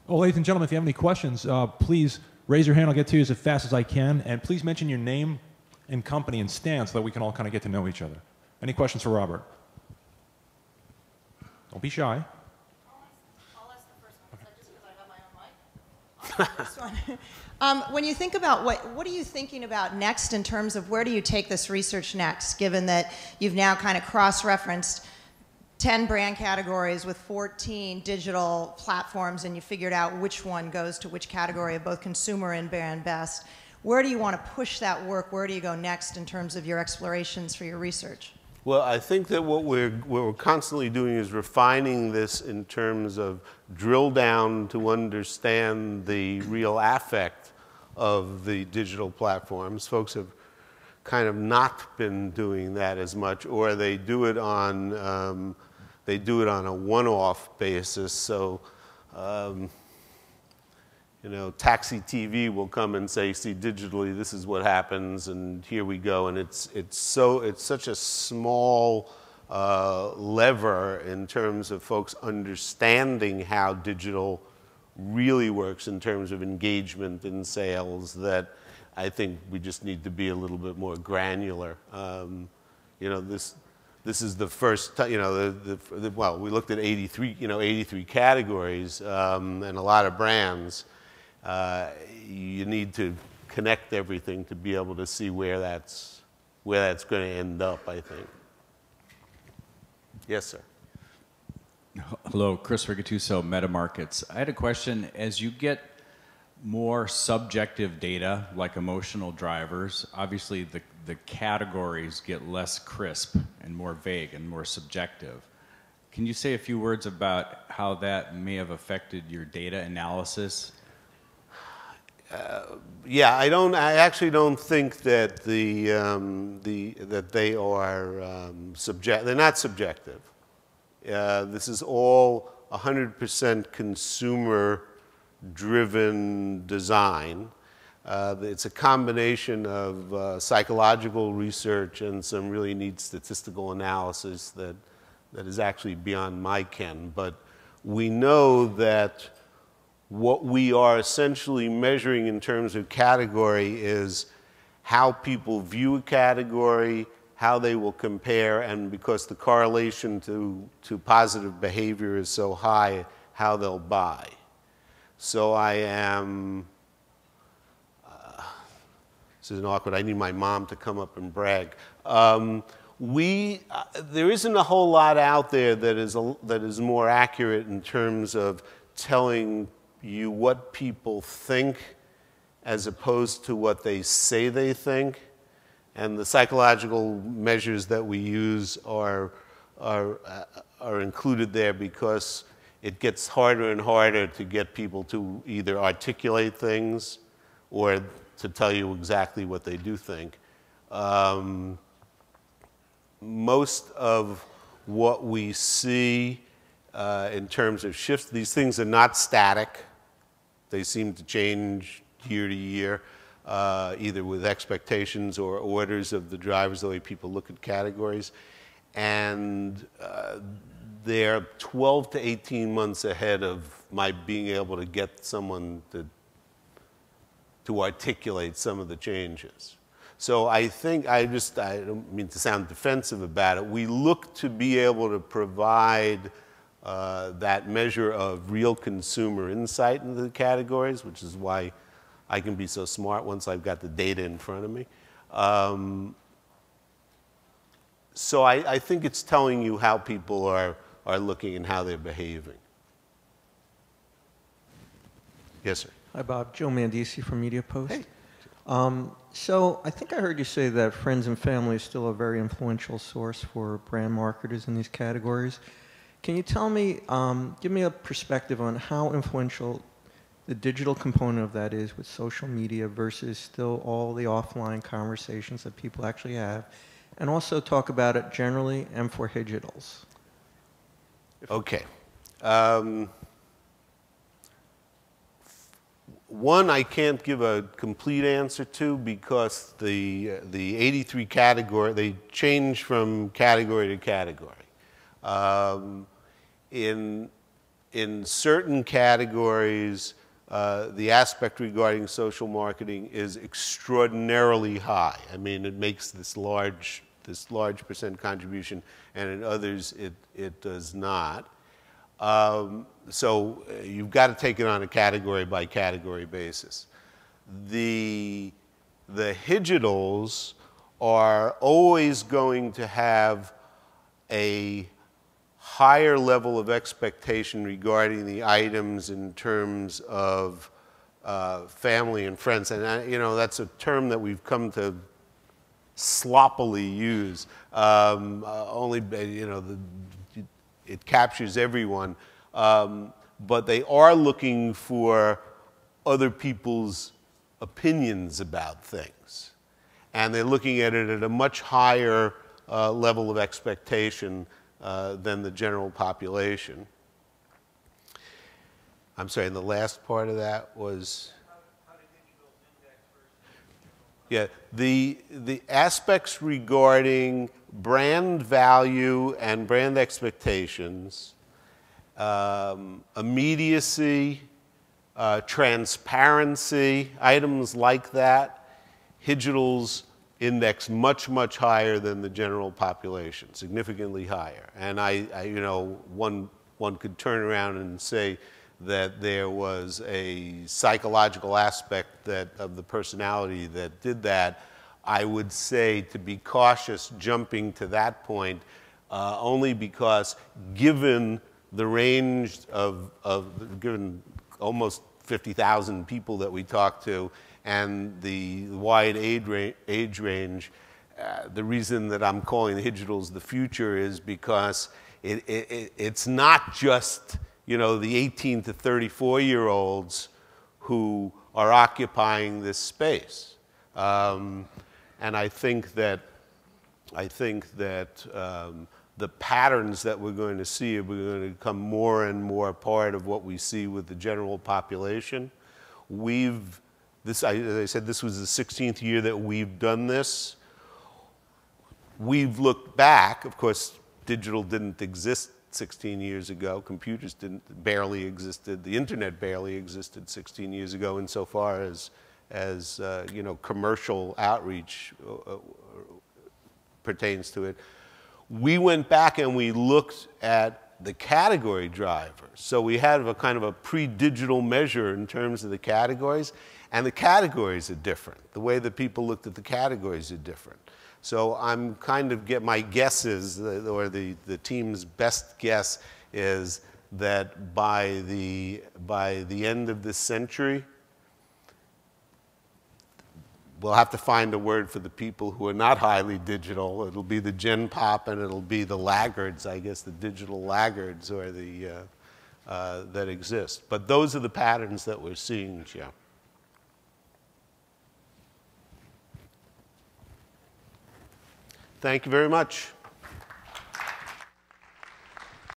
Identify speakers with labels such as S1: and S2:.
S1: Well, ladies and gentlemen, if you have any questions, please raise your hand. I'll get to you as fast as I can. And please mention your name and company and stand so that we can all kind of get to know each other. Any questions for Robert? Don't be shy.
S2: I'll ask the first one, just because I have my own mic. First one. When you think about what are you thinking about next in terms of where do you take this research next, given that you've now kind of cross-referenced 10 brand categories with 14 digital platforms, and you figured out which one goes to which category of both consumer and brand best. Where do you want to push that work? Where do you go next in terms of your explorations for your research?
S3: Well, I think that what we're constantly doing is refining this in terms of drill down to understand the real affect of the digital platforms. Folks have kind of not been doing that as much, or they do it on a one-off basis. So, you know, Taxi TV will come and say, "See, digitally, this is what happens, and here we go." And it's such a small lever in terms of folks understanding how digital really works in terms of engagement and sales that I think we just need to be a little bit more granular. You know, this is the first time, you know, well, we looked at 83 categories and a lot of brands. You need to connect everything to be able to see where that's going to end up, I think. Yes, sir.
S4: Hello, Chris Rigatuso, Meta Markets. I had a question. As you get more subjective data, like emotional drivers, obviously the categories get less crisp and more vague and more subjective. Can you say a few words about how that may have affected your data analysis?
S3: Yeah, I actually don't think that that they are they're not subjective. This is all 100% consumer-driven design. It's a combination of psychological research and some really neat statistical analysis that is actually beyond my ken. But we know that what we are essentially measuring in terms of category is how people view a category, how they will compare, and because the correlation to positive behavior is so high, how they'll buy. So I am, this is awkward, I need my mom to come up and brag. There isn't a whole lot out there that is more accurate in terms of telling you what people think as opposed to what they say they think. And the psychological measures that we use are included there because it gets harder and harder to get people to either articulate things or to tell you exactly what they do think. Most of what we see in terms of shifts, these things are not static. They seem to change year to year, either with expectations or orders of the drivers, the way people look at categories. And they're 12 to 18 months ahead of my being able to get someone to articulate some of the changes. So I think, I don't mean to sound defensive about it, we look to be able to provide that measure of real consumer insight into the categories, which is why I can be so smart once I've got the data in front of me. So I think it's telling you how people are looking and how they're behaving. Yes, sir.
S5: Hi, Bob. Joe Mandisi from Media Post.
S3: Hey.
S5: So I think I heard you say that friends and family is still a very influential source for brand marketers in these categories. Can you tell me, give me a perspective on how influential the digital component of that is with social media versus still all the offline conversations that people actually have, and also talk about it generally and for digitals.
S3: Okay. One, I can't give a complete answer to because the 83 category, they change from category to category. in certain categories, the aspect regarding social marketing is extraordinarily high. I mean, it makes this large percent contribution, and in others it does not. So you've got to take it on a category by category basis. The digitals are always going to have a higher level of expectation regarding the items in terms of family and friends. And, you know, that's a term that we've come to sloppily use. Only, you know, it captures everyone. But they are looking for other people's opinions about things. And they're looking at it at a much higher level of expectation than the general population. I'm sorry, and the last part of that was? Yeah, the aspects regarding brand value and brand expectations, immediacy, transparency, items like that, digitals index much, much higher than the general population, significantly higher. And you know, one could turn around and say that there was a psychological aspect of the personality that did that. I would say to be cautious jumping to that point, only because given the range given almost 50,000 people that we talked to, and the wide age range, the reason that I'm calling the digitals the future is because it's not just, you know, the 18 to 34-year-olds who are occupying this space. And I think that the patterns that we're going to see are going to become more and more part of what we see with the general population. As I said, this was the 16th year that we've done this. We've looked back. Of course, digital didn't exist 16 years ago. Computers barely existed. The internet barely existed 16 years ago insofar as you know, commercial outreach pertains to it. We went back and we looked at the category drivers. So we had a kind of a pre-digital measure in terms of the categories, and the categories are different. The way that people looked at the categories are different. So I'm kind of my guess is, or the team's best guess is that by the end of this century, we'll have to find a word for the people who are not highly digital. It'll be the Gen Pop, and it'll be the laggards, I guess, the digital laggards, or that exist. But those are the patterns that we're seeing, Joe. Thank you very much.